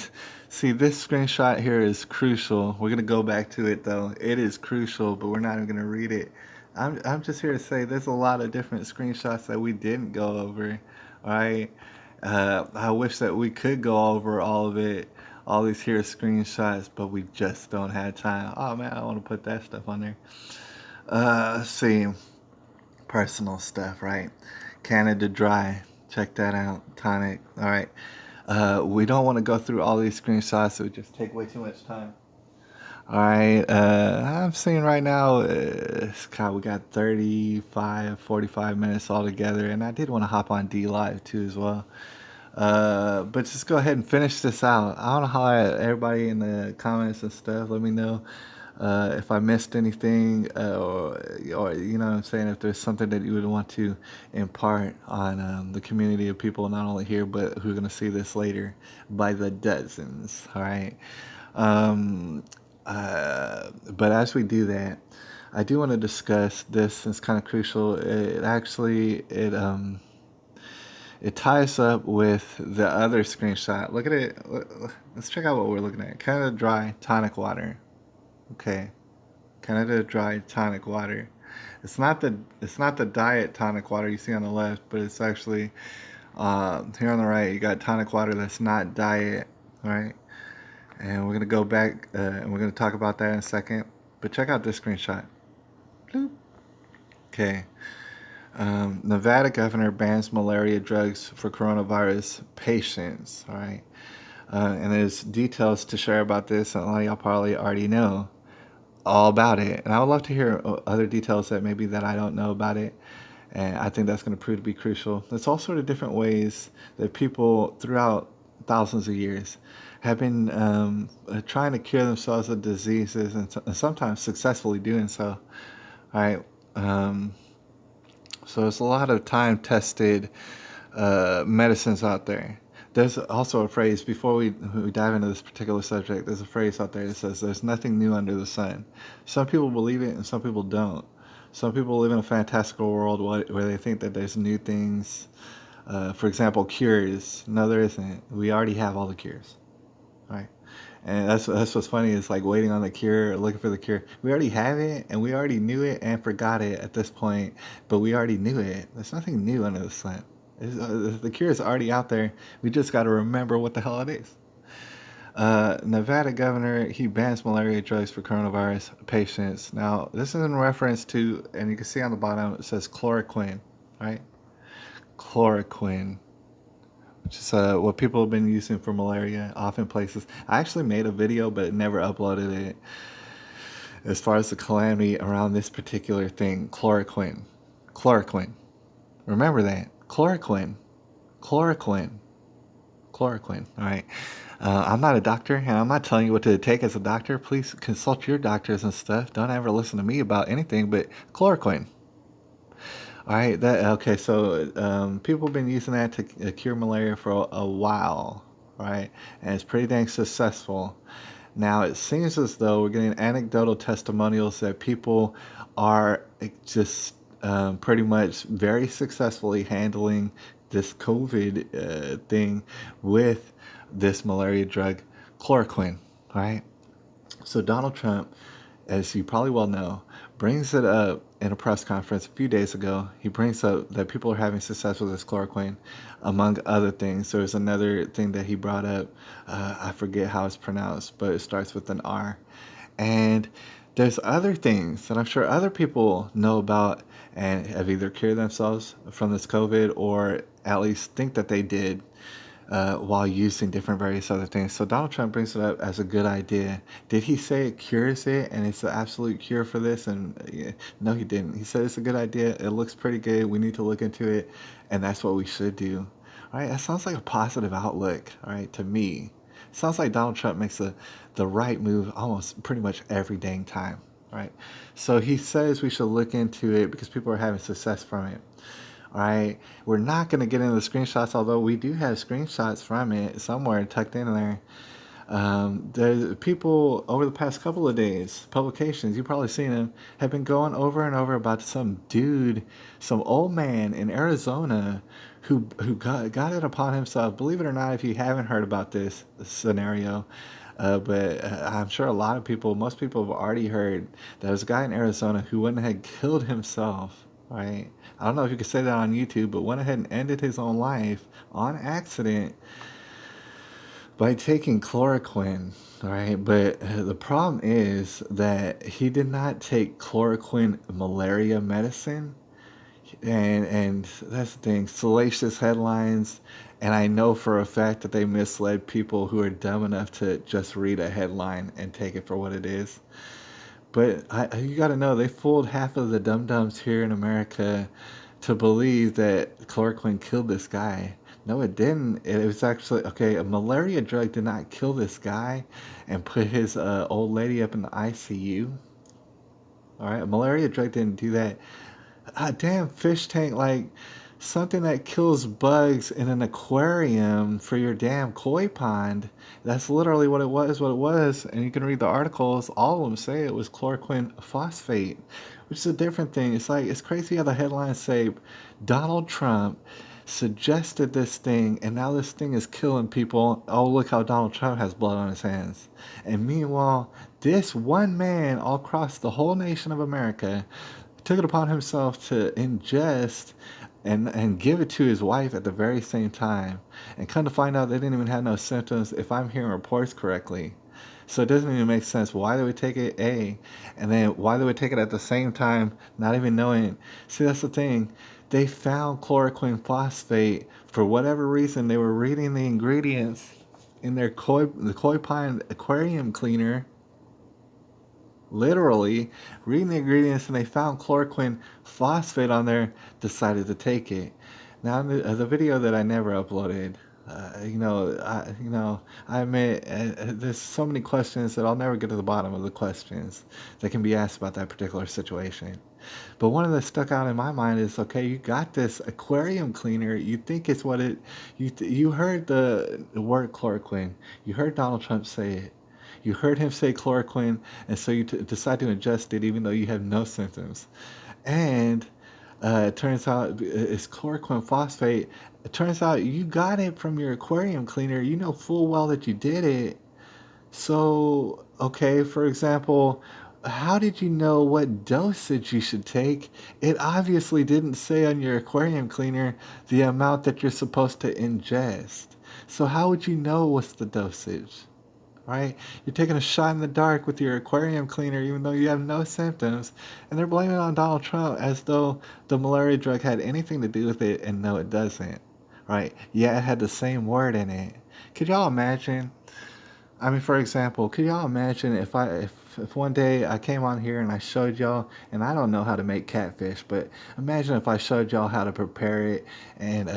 see this screenshot here is crucial. We're gonna go back to it though. It is crucial, but we're not even gonna read it. I'm just here to say there's a lot of different screenshots that we didn't go over. All right. I wish that we could go over all of it, all these here screenshots, but we just don't have time. Oh man, I want to put that stuff on there. Let's see, personal stuff, right? Canada Dry, check that out. Tonic, all right. We don't want to go through all these screenshots. It would just take way too much time. All right, I'm seeing right now, God, we got 35, 45 minutes altogether, and I did want to hop on D Live too as well. But just go ahead and finish this out. I don't know how everybody in the comments and stuff, let me know if I missed anything, or you know what I'm saying, if there's something that you would want to impart on the community of people, not only here, but who are going to see this later by the dozens, all right? Um, but as we do that, I do want to discuss this. It's kind of crucial. It ties up with the other screenshot. Look at it. Let's check out what we're looking at. Canada Dry tonic water. Okay, Canada Dry tonic water. It's not the diet tonic water you see on the left, but it's actually here on the right. You got tonic water that's not diet. All right. And we're going to go back and we're going to talk about that in a second. But check out this screenshot. Bloop. Okay. Nevada governor bans malaria drugs for coronavirus patients. All right. And there's details to share about this. And a lot of y'all probably already know all about it. And I would love to hear other details that maybe that I don't know about it. And I think that's going to prove to be crucial. There's all sort of different ways that people throughout thousands of years have been trying to cure themselves of diseases and sometimes successfully doing so. All right. So there's a lot of time-tested medicines out there. There's also a phrase, before we dive into this particular subject, there's a phrase out there that says there's nothing new under the sun. Some people believe it and some people don't. Some people live in a fantastical world where they think that there's new things. For example, cures. No, there isn't. We already have all the cures. right? And that's what's funny. It's like waiting on the cure, looking for the cure. We already have it, and we already knew it and forgot it at this point. But we already knew it. There's nothing new under the sun. The cure is already out there. We just got to remember what the hell it is. Nevada governor, he bans malaria drugs for coronavirus patients. Now, this is in reference to, and you can see on the bottom, it says chloroquine, right? Chloroquine, which is what people have been using for malaria, often places. I actually made a video, but never uploaded it. As far as the calamity around this particular thing, chloroquine. Chloroquine. Remember that. Chloroquine. Chloroquine. Chloroquine. All right. I'm not a doctor, and I'm not telling you what to take as a doctor. Please consult your doctors and stuff. Don't ever listen to me about anything but chloroquine. All right, that okay. So people have been using that to cure malaria for a while, right? And it's pretty dang successful. Now it seems as though we're getting anecdotal testimonials that people are just pretty much very successfully handling this COVID thing with this malaria drug, chloroquine, right? So Donald Trump, as you probably well know, brings it up in a press conference a few days ago. He brings up that people are having success with this chloroquine, among other things. There's another thing that he brought up. I forget how it's pronounced, but it starts with an R. And there's other things that I'm sure other people know about and have either cured themselves from this COVID or at least think that they did while using different various other things. So Donald Trump brings it up as a good idea. Did he say it cures it and it's the absolute cure for this? And no, he didn't. He said it's a good idea. It looks pretty good. We need to look into it, and that's what we should do. All right, that sounds like a positive outlook. All right, to me, sounds like Donald Trump makes the right move almost pretty much every dang time. Right, so he says we should look into it because people are having success from it. All right, we're not going to get into the screenshots, although we do have screenshots from it somewhere tucked in there. The people over the past couple of days, publications, you've probably seen them, have been going over and over about some dude, some old man in Arizona who got it upon himself. Believe it or not, if you haven't heard about this scenario, but I'm sure a lot of people, most people have already heard that there was a guy in Arizona who went ahead and killed himself, right? I don't know if you could say that on YouTube, but went ahead and ended his own life on accident by taking chloroquine, right? But the problem is that he did not take chloroquine malaria medicine. And that's the thing, salacious headlines. And I know for a fact that they misled people who are dumb enough to just read a headline and take it for what it is. But you got to know, they fooled half of the dum-dums here in America to believe that chloroquine killed this guy. No, it didn't. It was actually, okay, a malaria drug did not kill this guy and put his old lady up in the ICU. All right, a malaria drug didn't do that. A damn fish tank, like something that kills bugs in an aquarium for your damn koi pond. That's literally what it was. And you can read the articles. All of them say it was chloroquine phosphate, which is a different thing. It's like, it's crazy how the headlines say Donald Trump suggested this thing, and now this thing is killing people. Oh, look how Donald Trump has blood on his hands. And meanwhile, this one man all across the whole nation of America took it upon himself to ingest and give it to his wife at the very same time. And come to find out they didn't even have no symptoms, if I'm hearing reports correctly. So it doesn't even make sense why they would take it, A, and then why they would take it at the same time, not even knowing. See, that's the thing. They found chloroquine phosphate for whatever reason. They were reading the ingredients in the koi pond aquarium cleaner, literally reading the ingredients, and they found chloroquine phosphate on there, decided to take it. Now the video that I never uploaded, I admit there's so many questions that I'll never get to the bottom of the questions that can be asked about that particular situation. But one of that stuck out in my mind is, okay, you got this aquarium cleaner. You think it's what it, you heard the word chloroquine. You heard Donald Trump say it. You heard him say chloroquine, and so you decide to ingest it even though you have no symptoms. And it turns out it's chloroquine phosphate. It turns out you got it from your aquarium cleaner. You know full well that you did it. So, okay, for example, how did you know what dosage you should take? It obviously didn't say on your aquarium cleaner the amount that you're supposed to ingest. So, how would you know what's the dosage? Right? You're taking a shot in the dark with your aquarium cleaner, even though you have no symptoms, and they're blaming it on Donald Trump as though the malaria drug had anything to do with it, and no, it doesn't. Right? Yeah, it had the same word in it. Could y'all imagine? I mean, for example, could y'all imagine if one day I came on here and I showed y'all, and I don't know how to make catfish, but imagine if I showed y'all how to prepare it and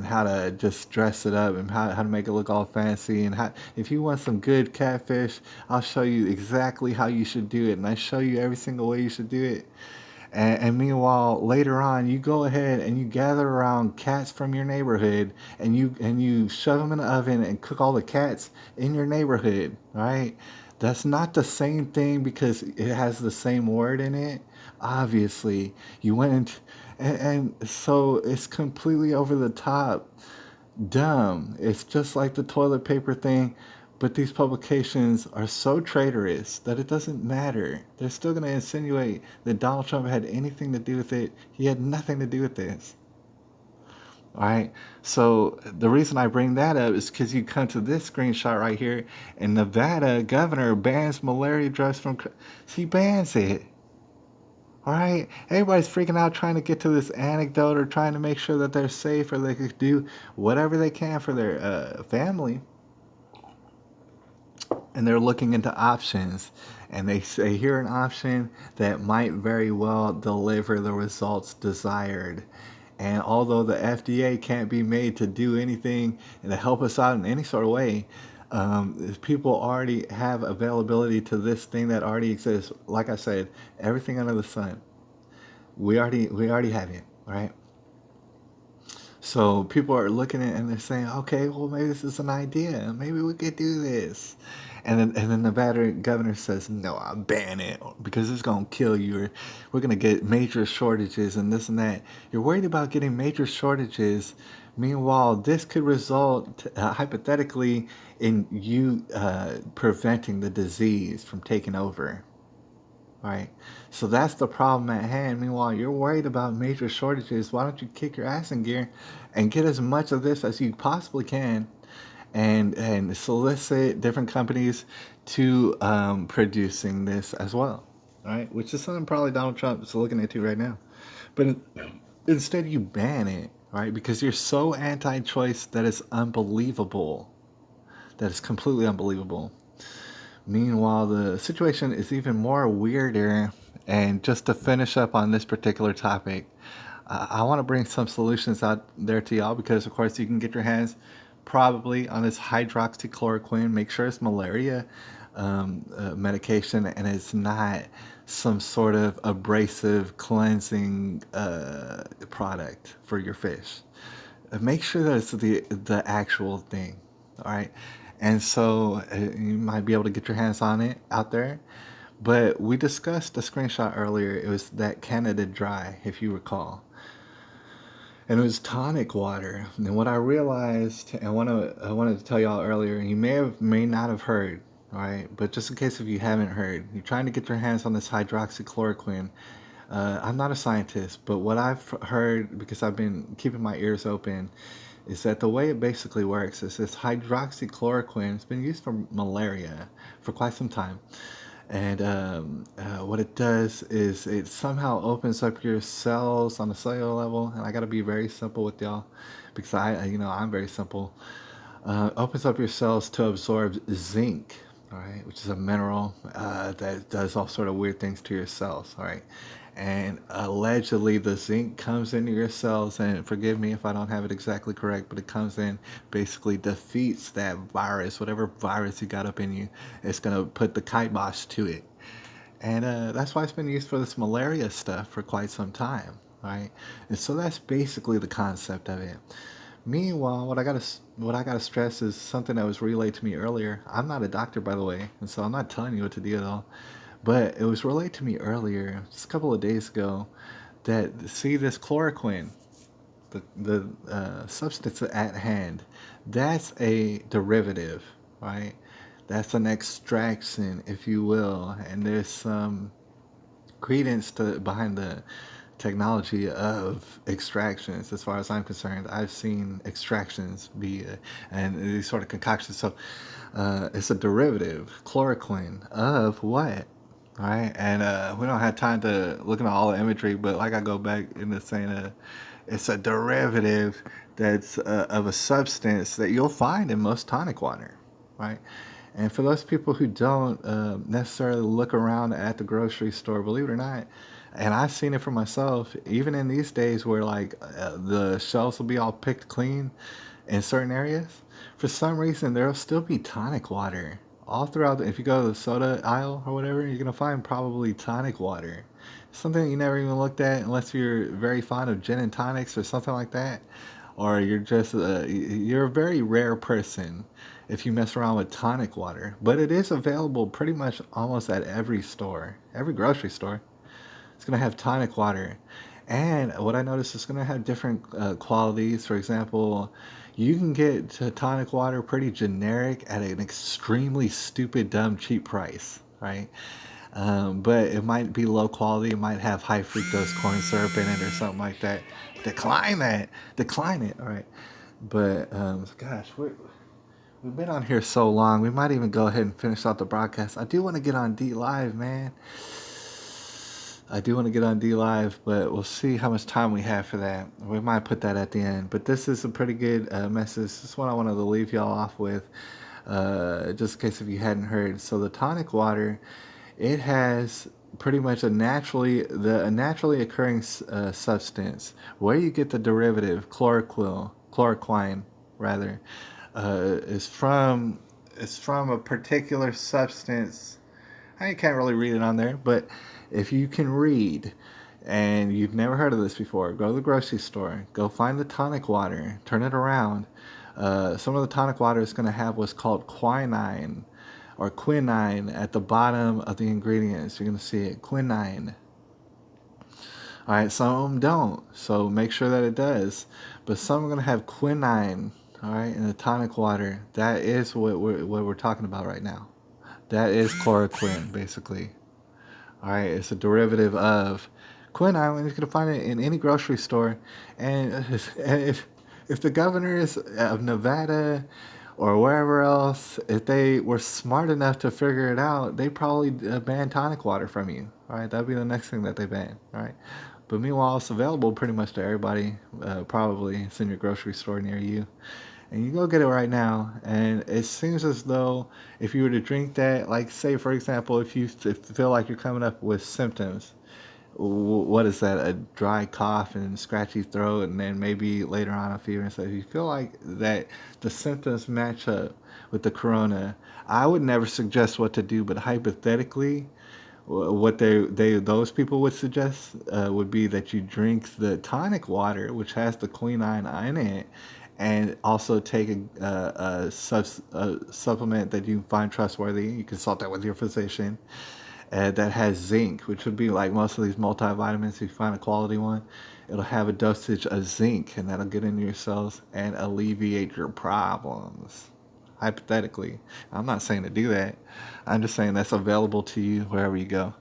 how to just dress it up and how to make it look all fancy and how if you want some good catfish, I'll show you exactly how you should do it, and I show you every single way you should do it. And meanwhile, later on, you go ahead and you gather around cats from your neighborhood, and you shove them in the oven and cook all the cats in your neighborhood. Right? That's not the same thing because it has the same word in it. Obviously, you went and so it's completely over the top dumb. It's just like the toilet paper thing, but these publications are so traitorous that it doesn't matter. They're still going to insinuate that Donald Trump had anything to do with it. He had nothing to do with this. All right. So the reason I bring that up is because you come to this screenshot right here, and Nevada governor bans malaria drugs from. He bans it. All right, everybody's freaking out trying to get to this anecdote or trying to make sure that they're safe or they could do whatever they can for their family, and they're looking into options, and they hear an option that might very well deliver the results desired. And although the FDA can't be made to do anything and to help us out in any sort of way, people already have availability to this thing that already exists. Like I said, everything under the sun. We already have it, right? So people are looking at it and they're saying, okay, well maybe this is an idea. Maybe we could do this. And then the Nevada governor says, no, I'll ban it because it's gonna kill you. Or we're gonna get major shortages and this and that. You're worried about getting major shortages. Meanwhile, this could result hypothetically in you preventing the disease from taking over. Right. So that's the problem at hand. Meanwhile, you're worried about major shortages. Why don't you kick your ass in gear and get as much of this as you possibly can and solicit different companies to producing this as well. Right. Which is something probably Donald Trump is looking into right now. But instead, you ban it. Right. Because you're so anti choice that it's unbelievable. That is completely unbelievable. Meanwhile, the situation is even more weirder. And just to finish up on this particular topic, I want to bring some solutions out there to y'all because, of course, you can get your hands probably on this hydroxychloroquine. Make sure it's malaria medication and it's not some sort of abrasive cleansing product for your fish. Make sure that it's the actual thing. All right. And so you might be able to get your hands on it out there. But we discussed a screenshot earlier. It was that Canada Dry, if you recall. And it was tonic water. And what I realized, and I wanted to tell y'all earlier, you may not have heard, all right? But just in case if you haven't heard, you're trying to get your hands on this hydroxychloroquine. I'm not a scientist, but what I've heard, because I've been keeping my ears open, is that the way it basically works is this hydroxychloroquine. It's been used for malaria for quite some time. And what it does is it somehow opens up your cells on a cellular level. And I got to be very simple with y'all because I'm very simple. Opens up your cells to absorb zinc, all right, which is a mineral that does all sort of weird things to your cells, all right. And allegedly, the zinc comes into your cells, and forgive me if I don't have it exactly correct, but it comes in, basically defeats that virus, whatever virus you got up in you. It's gonna put the kibosh to it, and that's why it's been used for this malaria stuff for quite some time, right? And so that's basically the concept of it. Meanwhile, what I gotta stress is something that was relayed to me earlier. I'm not a doctor, by the way, and so I'm not telling you what to do at all. But it was relayed to me earlier, just a couple of days ago, that see this chloroquine, the substance at hand, that's a derivative, right? That's an extraction, if you will, and there's some credence to behind the technology of extractions. As far as I'm concerned, I've seen extractions be and these sort of concoctions. So it's a derivative, chloroquine of what? All right, and we don't have time to look at all the imagery, but like I go back into saying, it's a derivative that's of a substance that you'll find in most tonic water, right? And for those people who don't necessarily look around at the grocery store, believe it or not, and I've seen it for myself, even in these days where like the shelves will be all picked clean in certain areas, for some reason there'll still be tonic water all throughout. If you go to the soda aisle or whatever, you're gonna find probably tonic water. Something you never even looked at unless you're very fond of gin and tonics or something like that, or you're just you're a very rare person if you mess around with tonic water. But it is available pretty much almost at every store, every grocery store. It's gonna have tonic water, and what I noticed is gonna have different qualities. For example, you can get tonic water pretty generic at an extremely stupid, dumb, cheap price, right? But it might be low quality. It might have high fructose corn syrup in it or something like that. Decline that. Decline it. All right. But gosh, we've been on here so long. We might even go ahead and finish out the broadcast. I do want to get on D Live, man. I do want to get on D Live, but we'll see how much time we have for that. We might put that at the end. But this is a pretty good message. This is what I wanted to leave y'all off with, just in case if you hadn't heard. So the tonic water, it has pretty much a naturally occurring substance where you get the derivative chloroquine rather, is from a particular substance. I can't really read it on there, but if you can read and you've never heard of this before, go to the grocery store, go find the tonic water, turn it around. Some of the tonic water is going to have what's called quinine or quinine at the bottom of the ingredients. You're going to see it, quinine. All right, some of them don't, so make sure that it does. But some are going to have quinine, all right, in the tonic water. That is what we're talking about right now. That is chloroquine, basically. All right, it's a derivative of quinine, and you can find it in any grocery store. And if the governors of Nevada or wherever else, if they were smart enough to figure it out, they probably ban tonic water from you. All right, that'd be the next thing that they ban. All right, but meanwhile, it's available pretty much to everybody. Probably it's in your grocery store near you, and you go get it right now. And it seems as though if you were to drink that, like say for example, if you feel like you're coming up with symptoms, what is that? A dry cough and scratchy throat, and then maybe later on a fever and stuff. If you feel like that the symptoms match up with the corona, I would never suggest what to do, but hypothetically, what those people would suggest would be that you drink the tonic water, which has the quinine in it, and also take a supplement that you find trustworthy. You consult that with your physician. That has zinc, which would be like most of these multivitamins. If you find a quality one, it'll have a dosage of zinc, and that'll get into your cells and alleviate your problems. Hypothetically, I'm not saying to do that. I'm just saying that's available to you wherever you go.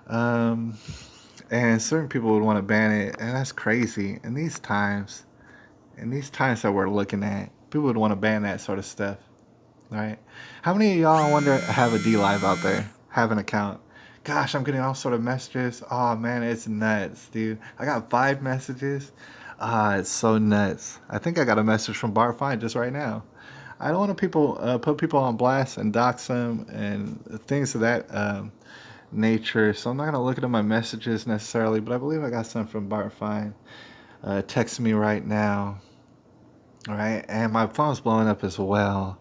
Um, and certain people would want to ban it, and that's crazy. In these times that we're looking at, people would want to ban that sort of stuff. Right? How many of y'all, I wonder, have a D Live out there? Have an account? Gosh, I'm getting all sort of messages. Oh man, it's nuts, dude. I got 5 messages. Ah, it's so nuts. I think I got a message from Bart Fine just right now. I don't want to put people on blast and dox them and things of that nature. So I'm not gonna look at my messages necessarily, but I believe I got some from Bart Fine. Text me right now. All right, and my phone's blowing up as well.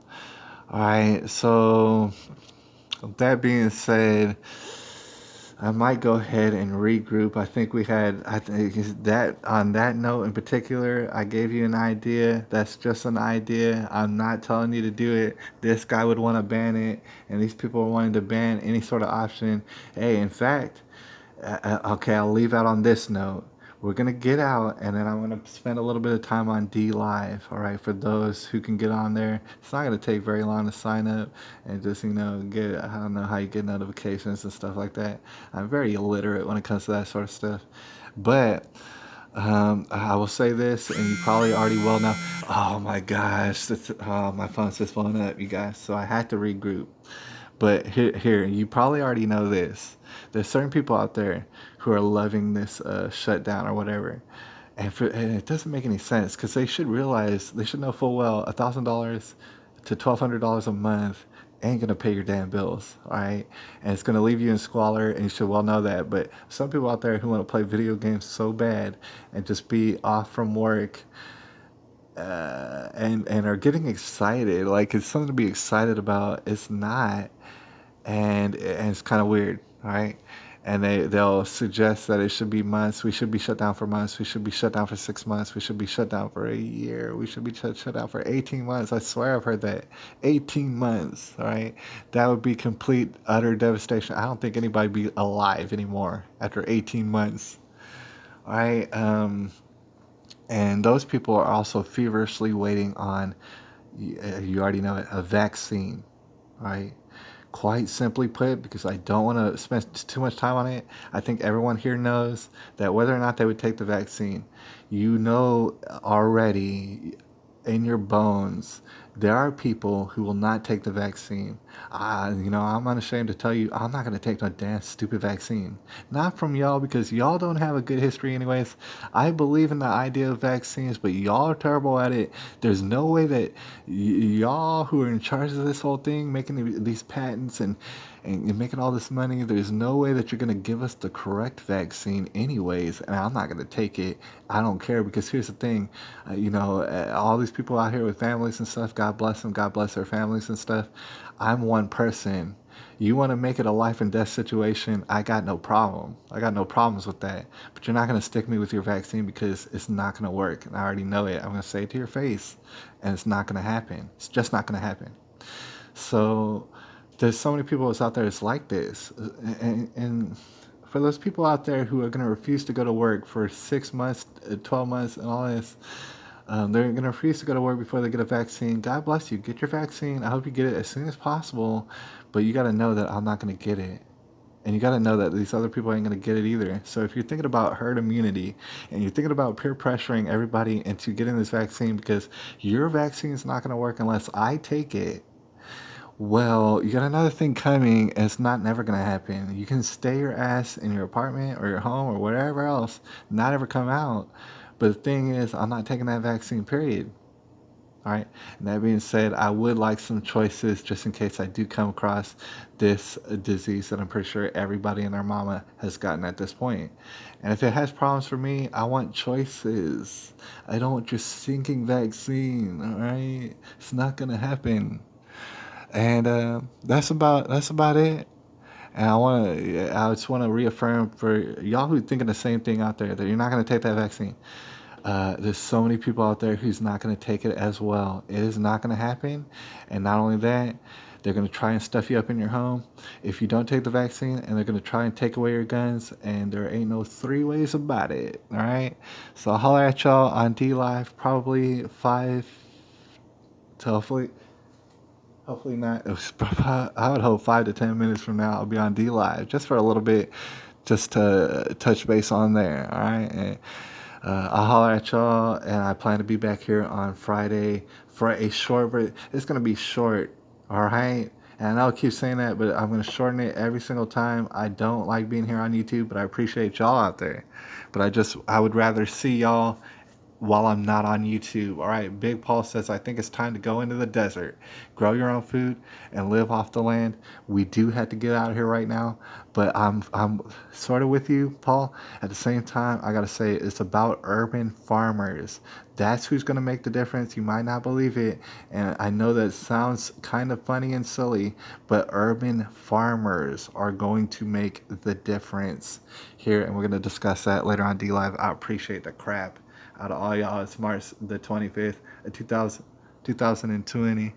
All right, so that being said, I might go ahead and regroup. I think that on that note in particular, I gave you an idea. That's just an idea. I'm not telling you to do it. This guy would want to ban it, and these people are wanting to ban any sort of option. Hey, in fact, okay, I'll leave out on this note. We're gonna get out, and then I'm gonna spend a little bit of time on D Live. All right, for those who can get on there, it's not gonna take very long to sign up and just get. I don't know how you get notifications and stuff like that. I'm very illiterate when it comes to that sort of stuff, but I will say this, and you probably already will know. Oh my gosh, my phone's just blowing up, you guys. So I had to regroup. But here, you probably already know this. There's certain people out there who are loving this shutdown or whatever, and it doesn't make any sense because they should realize, they should know full well, $1,000 to $1,200 a month ain't gonna pay your damn bills, all right? And it's gonna leave you in squalor, and you should well know that. But some people out there who want to play video games so bad and just be off from work, and are getting excited, like it's something to be excited about. It's not, and it's kind of weird, all right? And they'll suggest that it should be months. We should be shut down for months. We should be shut down for 6 months. We should be shut down for a year. We should be shut down for 18 months. I swear I've heard that. 18 months, all right? That would be complete, utter devastation. I don't think anybody be alive anymore after 18 months, all right? And those people are also feverishly waiting on, you already know it, a vaccine, right? Quite simply put, because I don't want to spend too much time on it, I think everyone here knows that whether or not they would take the vaccine, you know already in your bones, there are people who will not take the vaccine. I'm unashamed to tell you, I'm not going to take no damn stupid vaccine. Not from y'all, because y'all don't have a good history anyways. I believe in the idea of vaccines, but y'all are terrible at it. There's no way that y'all who are in charge of this whole thing, making these patents and making all this money, there's no way that you're going to give us the correct vaccine anyways, and I'm not going to take it. I don't care, because here's the thing, all these people out here with families and stuff, God bless them, God bless their families and stuff. I'm one person. You want to make it a life and death situation, I got no problem. I got no problems with that. But you're not going to stick me with your vaccine, because it's not going to work. And I already know it. I'm going to say it to your face, and it's not going to happen. It's just not going to happen. So there's so many people that's out there that's like this. And for those people out there who are going to refuse to go to work for 6 months, 12 months, and all this, they're going to refuse to go to work before they get a vaccine. God bless you. Get your vaccine. I hope you get it as soon as possible. But you got to know that I'm not going to get it. And you got to know that these other people ain't going to get it either. So if you're thinking about herd immunity, and you're thinking about peer pressuring everybody into getting this vaccine because your vaccine is not going to work unless I take it, well, you got another thing coming, and it's not never gonna happen. You can stay your ass in your apartment or your home or wherever else, not ever come out. But the thing is, I'm not taking that vaccine, period. All right. And that being said, I would like some choices just in case I do come across this disease that I'm pretty sure everybody and their mama has gotten at this point. And if it has problems for me, I want choices. I don't want your sinking vaccine. All right. It's not gonna happen. And that's about it. And I just want to reaffirm for y'all who thinking the same thing out there, that you're not going to take that vaccine. There's so many people out there who's not going to take it as well. It is not going to happen. And not only that, they're going to try and stuff you up in your home if you don't take the vaccine, and they're going to try and take away your guns, and there ain't no three ways about it. All right. So I'll holler at y'all on D Live, probably 5 to hopefully not. I would hope 5 to 10 minutes from now I'll be on D Live just for a little bit, just to touch base on there. All right, and I'll holler at y'all, and I plan to be back here on Friday for a short. But it's gonna be short. All right. And I know I keep saying that, but I'm going to shorten it every single time. I don't like being here on YouTube, but I appreciate y'all out there. But I would rather see y'all while I'm not on YouTube. All right, Big Paul says, I think it's time to go into the desert, grow your own food, and live off the land. We do have to get out of here right now, but I'm sort of with you, Paul. At the same time, I gotta say, it's about urban farmers. That's who's gonna make the difference. You might not believe it, and I know that sounds kind of funny and silly, but urban farmers are going to make the difference here, and we're gonna discuss that later on D Live. I appreciate the crap out of all y'all. It's March the 25th of 2020.